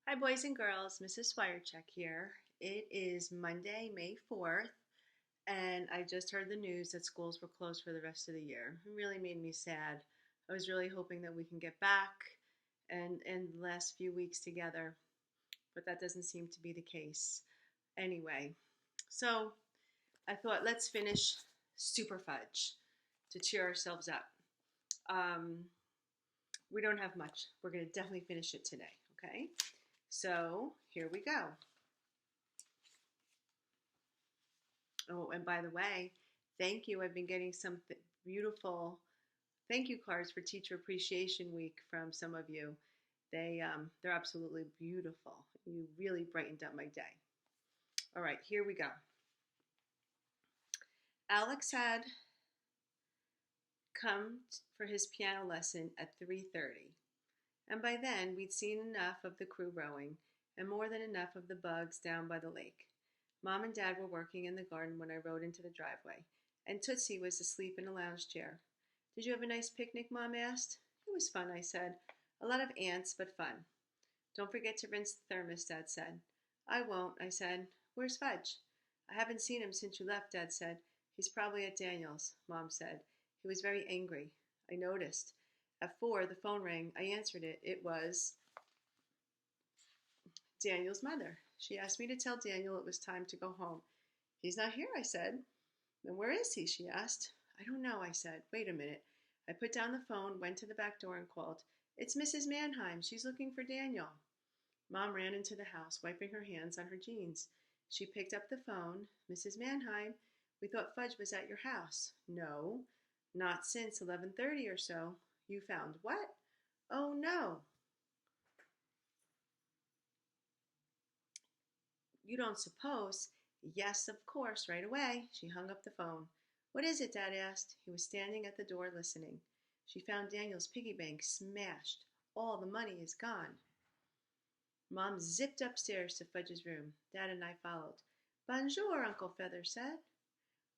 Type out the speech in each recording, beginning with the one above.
Hi, boys and girls. Mrs. Swirecheck here. It is Monday, May 4th, and I just heard the news that schools were closed for the rest of the year. It really made me sad. I was really hoping that we can get back and the last few weeks together, but that doesn't seem to be the case. Anyway, so I thought let's finish Superfudge to cheer ourselves up. Um, we don't have much. We're going to definitely finish it today, okay? So here we go. Oh, and by the way, thank you. I've been getting some beautiful thank you cards for Teacher Appreciation Week from some of you. They're absolutely beautiful. You really brightened up my day. All right, here we go. Alex had come for his piano lesson at 3:30. And by then we'd seen enough of the crew rowing and more than enough of the bugs down by the lake. Mom and Dad were working in the garden when I rode into the driveway, and Tootsie was asleep in a lounge chair. Did you have a nice picnic, Mom asked. It was fun, I said. A lot of ants, but fun. Don't forget to rinse the thermos, Dad said. I won't, I said. Where's Fudge? I haven't seen him since you left, Dad said. He's probably at Daniel's, Mom said. He was very angry. I noticed. At 4, the phone rang. I answered it. It was Daniel's mother. She asked me to tell Daniel it was time to go home. He's not here, I said. Then where is he? She asked. I don't know, I said. Wait a minute. I put down the phone, went to the back door, and called. It's Mrs. Mannheim. She's looking for Daniel. Mom ran into the house, wiping her hands on her jeans. She picked up the phone. Mrs. Mannheim, we thought Fudge was at your house. No, not since 11:30 or so. You found what? Oh, no. You don't suppose? Yes, of course, right away. She hung up the phone. What is it, Dad asked. He was standing at the door listening. She found Daniel's piggy bank smashed. All the money is gone. Mom zipped upstairs to Fudge's room. Dad and I followed. Bonjour, Uncle Feather said.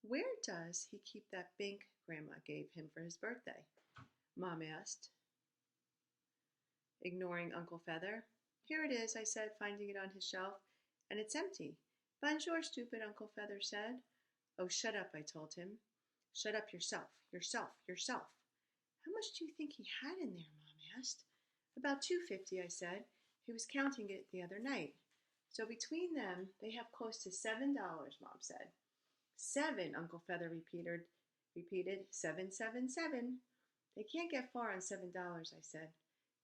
Where does he keep that bank Grandma gave him for his birthday? Mom asked, ignoring Uncle Feather. Here it is, I said, finding it on his shelf, and it's empty. Bonjour, stupid, Uncle Feather said. Oh, shut up, I told him. Shut up yourself, yourself, yourself. How much do you think he had in there, Mom asked. About $2.50, I said. He was counting it the other night. So between them, they have close to $7, Mom said. 7, Uncle Feather repeated. 7, 7, 7. They can't get far on $7, I said.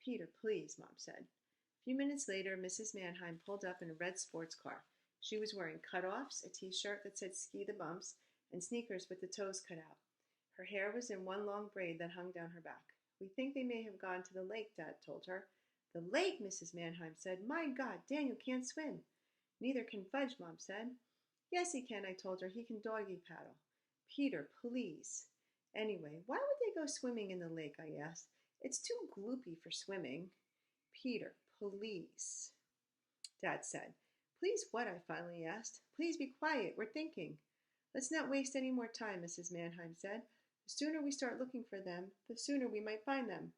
Peter, please, Mom said. A few minutes later, Mrs. Mannheim pulled up in a red sports car. She was wearing cutoffs, a t-shirt that said Ski the Bumps, and sneakers with the toes cut out. Her hair was in one long braid that hung down her back. We think they may have gone to the lake, Dad told her. The lake, Mrs. Mannheim said. My God, Daniel can't swim. Neither can Fudge, Mom said. Yes, he can, I told her. He can doggy paddle. Peter, please. Anyway, why would they go swimming in the lake, I asked. It's too gloopy for swimming. Peter, please, Dad said. Please what? I finally asked. Please be quiet. We're thinking. Let's not waste any more time, Mrs. Mannheim said. The sooner we start looking for them, the sooner we might find them.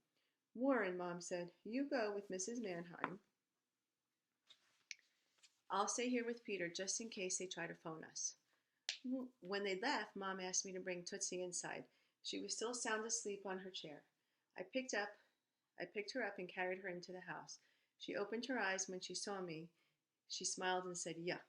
Warren, Mom said, you go with Mrs. Mannheim. I'll stay here with Peter just in case they try to phone us. When they left, Mom asked me to bring Tootsie inside. She was still sound asleep on her chair. I picked her up and carried her into the house. She opened her eyes when she saw me. She smiled and said, yuck.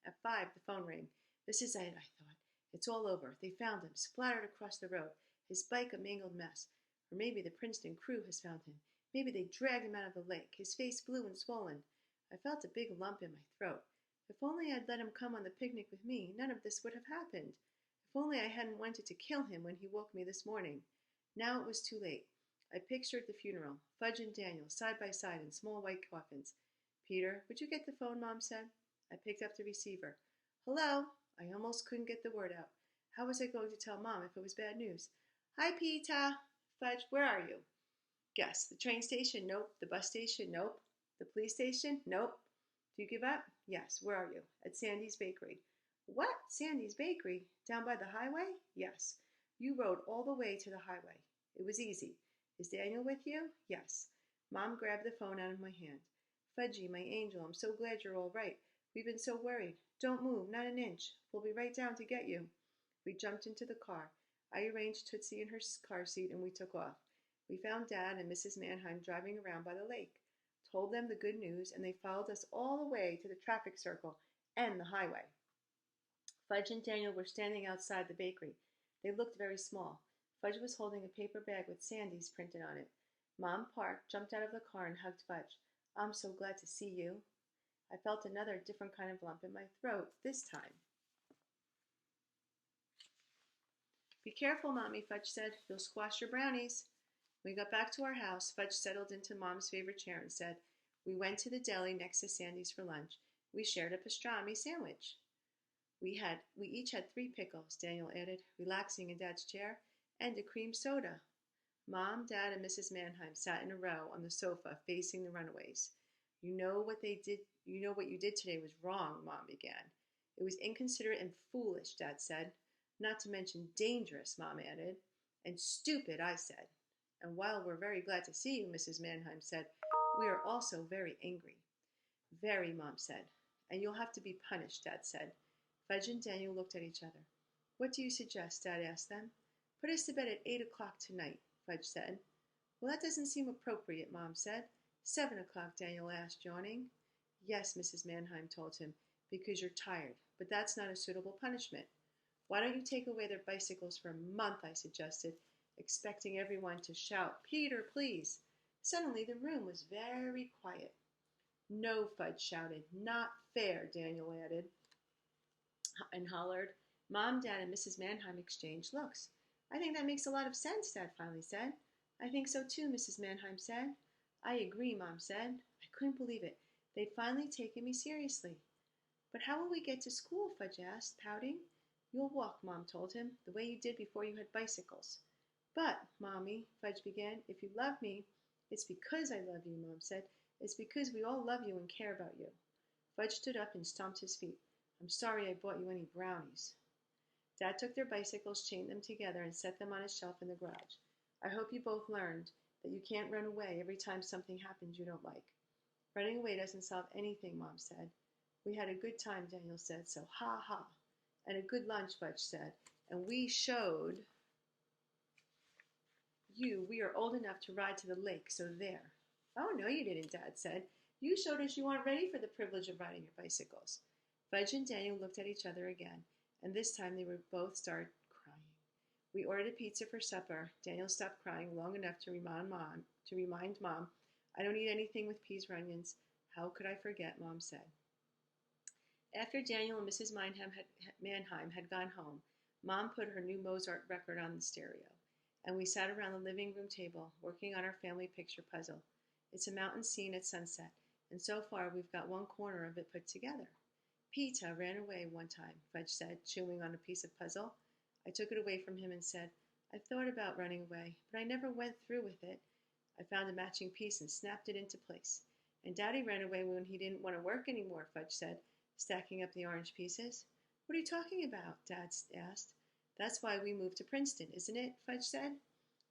At 5, the phone rang. This is it, I thought. It's all over. They found him, splattered across the road. His bike a mangled mess. Or maybe the Princeton crew has found him. Maybe they dragged him out of the lake. His face blue and swollen. I felt a big lump in my throat. If only I'd let him come on the picnic with me, none of this would have happened. If only I hadn't wanted to kill him when he woke me this morning. Now it was too late. I pictured the funeral, Fudge and Daniel, side by side in small white coffins. Peter, would you get the phone, Mom said. I picked up the receiver. Hello? I almost couldn't get the word out. How was I going to tell Mom if it was bad news? Hi, Peter. Fudge, where are you? Guess. The train station? Nope. The bus station? Nope. The police station? Nope. Do you give up? Yes. Where are you? At Sandy's Bakery. What? Sandy's Bakery? Down by the highway? Yes. You rode all the way to the highway. It was easy. Is Daniel with you? Yes. Mom grabbed the phone out of my hand. Fudgy, my angel, I'm so glad you're all right. We've been so worried. Don't move, not an inch. We'll be right down to get you. We jumped into the car. I arranged Tootsie in her car seat and we took off. We found Dad and Mrs. Mannheim driving around by the lake, told them the good news, and they followed us all the way to the traffic circle and the highway. Fudge and Daniel were standing outside the bakery. They looked very small. Fudge was holding a paper bag with Sandy's printed on it. Mom parked, jumped out of the car, and hugged Fudge. I'm so glad to see you. I felt another different kind of lump in my throat this time. Be careful, Mommy, Fudge said. You'll squash your brownies. When we got back to our house, Fudge settled into Mom's favorite chair and said, we went to the deli next to Sandy's for lunch. We shared a pastrami sandwich. We each had 3 pickles, Daniel added, relaxing in Dad's chair, and a cream soda. Mom, Dad, and Mrs. Mannheim sat in a row on the sofa facing the runaways. You know what you did today was wrong, Mom began. It was inconsiderate and foolish, Dad said. Not to mention dangerous, Mom added. And stupid, I said. And while we're very glad to see you, Mrs. Mannheim said, we are also very angry. Very, Mom said. And you'll have to be punished, Dad said. Fudge and Daniel looked at each other. What do you suggest, Dad asked them. Put us to bed at 8 o'clock tonight, Fudge said. Well, that doesn't seem appropriate, Mom said. 7 o'clock, Daniel asked, yawning. Yes, Mrs. Mannheim told him, because you're tired, but that's not a suitable punishment. Why don't you take away their bicycles for a month, I suggested, expecting everyone to shout, Peter, please. Suddenly the room was very quiet. No, Fudge shouted. Not fair, Daniel added and hollered. Mom, Dad, and Mrs. Mannheim exchanged looks. I think that makes a lot of sense, Dad finally said. I think so too, Mrs. Mannheim said. I agree, Mom said. I couldn't believe it. They'd finally taken me seriously. But how will we get to school, Fudge asked, pouting. You'll walk, Mom told him, the way you did before you had bicycles. But, Mommy, Fudge began, if you love me, it's because I love you, Mom said. It's because we all love you and care about you. Fudge stood up and stomped his feet. I'm sorry I bought you any brownies. Dad took their bicycles, chained them together, and set them on a shelf in the garage. I hope you both learned that you can't run away every time something happens you don't like. Running away doesn't solve anything, Mom said. We had a good time, Daniel said, so ha ha. And a good lunch, Fudge said. And we showed you we are old enough to ride to the lake, so there. Oh, no, you didn't, Dad said. You showed us you aren't ready for the privilege of riding your bicycles. Fudge and Daniel looked at each other again, and this time they were both started crying. We ordered a pizza for supper. Daniel stopped crying long enough to remind Mom, I don't eat anything with peas or onions. How could I forget, Mom said. After Daniel and Mrs. Mannheim had gone home, Mom put her new Mozart record on the stereo, and we sat around the living room table working on our family picture puzzle. It's a mountain scene at sunset, and so far we've got one corner of it put together. Peter ran away one time, Fudge said, chewing on a piece of puzzle. I took it away from him and said, I thought about running away, but I never went through with it. I found a matching piece and snapped it into place. And Daddy ran away when he didn't want to work anymore, Fudge said, stacking up the orange pieces. What are you talking about? Dad asked. That's why we moved to Princeton, isn't it? Fudge said.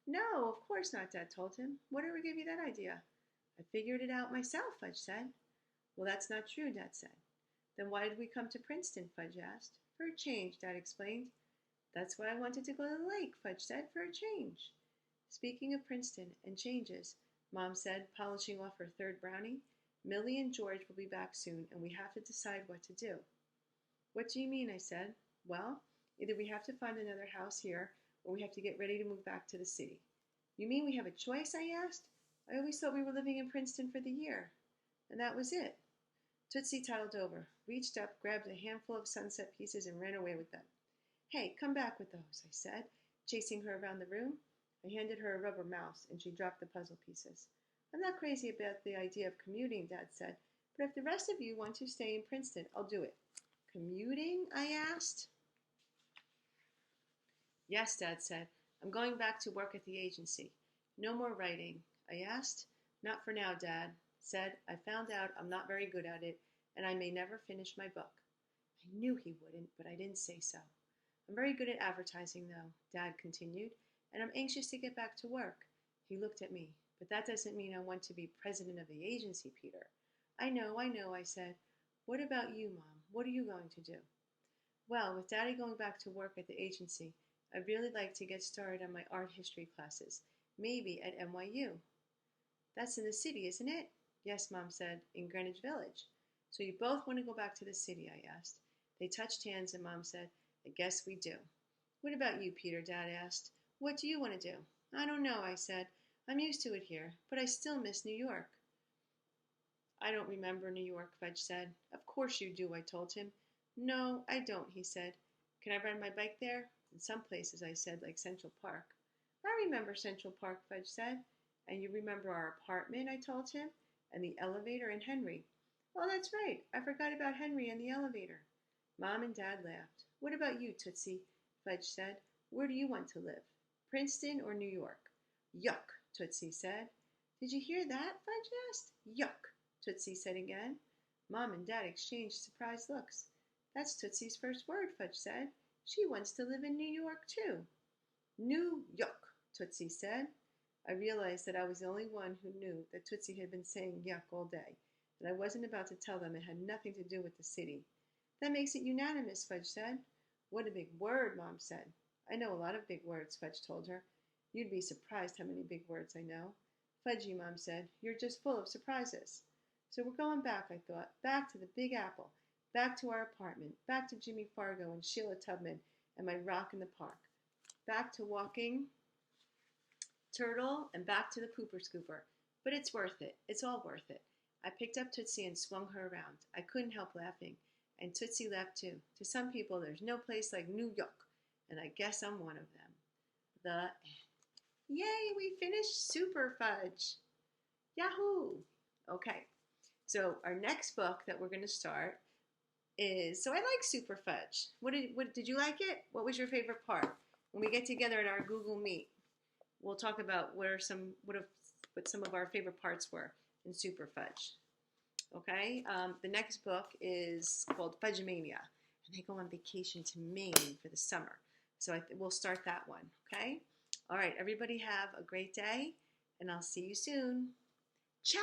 No, of course not, Dad told him. Whatever gave you that idea? I figured it out myself, Fudge said. Well, that's not true, Dad said. Then why did we come to Princeton? Fudge asked. For a change, Dad explained. That's why I wanted to go to the lake, Fudge said, for a change. Speaking of Princeton and changes, Mom said, polishing off her third brownie, Millie and George will be back soon, and we have to decide what to do. What do you mean? I said. Well, either we have to find another house here, or we have to get ready to move back to the city. You mean we have a choice? I asked. I always thought we were living in Princeton for the year. And that was it. Tootsie toddled over, reached up, grabbed a handful of sunset pieces, and ran away with them. Hey, come back with those, I said, chasing her around the room. I handed her a rubber mouse, and she dropped the puzzle pieces. I'm not crazy about the idea of commuting, Dad said, but if the rest of you want to stay in Princeton, I'll do it. Commuting? I asked. Yes, Dad said. I'm going back to work at the agency. No more writing. I asked. Not for now, Dad said. I found out I'm not very good at it, and I may never finish my book. I knew he wouldn't, but I didn't say so. I'm very good at advertising, though, Dad continued, and I'm anxious to get back to work. He looked at me. But that doesn't mean I want to be president of the agency, Peter. I know, I said. What about you, Mom? What are you going to do? Well, with Daddy going back to work at the agency, I'd really like to get started on my art history classes, maybe at NYU. That's in the city, isn't it? Yes, Mom said, in Greenwich Village. So you both want to go back to the city, I asked. They touched hands and Mom said, I guess we do. What about you, Peter? Dad asked. What do you want to do? I don't know, I said. I'm used to it here, but I still miss New York. I don't remember New York, Fudge said. Of course you do, I told him. No, I don't, he said. Can I ride my bike there? In some places, I said, like Central Park. I remember Central Park, Fudge said. And you remember our apartment, I told him, and the elevator and Henry. Oh, that's right. I forgot about Henry and the elevator. Mom and Dad laughed. What about you, Tootsie? Fudge said. Where do you want to live? Princeton or New York? Yuck, Tootsie said. Did you hear that? Fudge asked. Yuck, Tootsie said again. Mom and Dad exchanged surprised looks. That's Tootsie's first word, Fudge said. She wants to live in New York, too. New York, Tootsie said. I realized that I was the only one who knew that Tootsie had been saying yuck all day, and I wasn't about to tell them it had nothing to do with the city. That makes it unanimous, Fudge said. What a big word, Mom said. I know a lot of big words, Fudge told her. You'd be surprised how many big words I know. Fudgy, Mom said, you're just full of surprises. So we're going back, I thought, back to the Big Apple, back to our apartment, back to Jimmy Fargo and Sheila Tubman and my rock in the park, back to walking Turtle and back to the pooper scooper. But it's worth it. It's all worth it. I picked up Tootsie and swung her around. I couldn't help laughing. And Tootsie laughed too. To some people, there's no place like New York. And I guess I'm one of them. Yay, we finished Superfudge. Yahoo! Okay, so our next book that we're going to start is, so I like Superfudge. What did you like it? What was your favorite part? When we get together at our Google Meet, we'll talk about what some of our favorite parts were in Superfudge. Okay, the next book is called Fudgemania, and they go on vacation to Maine for the summer. So we'll start that one. Okay. All right, everybody have a great day, and I'll see you soon. Ciao.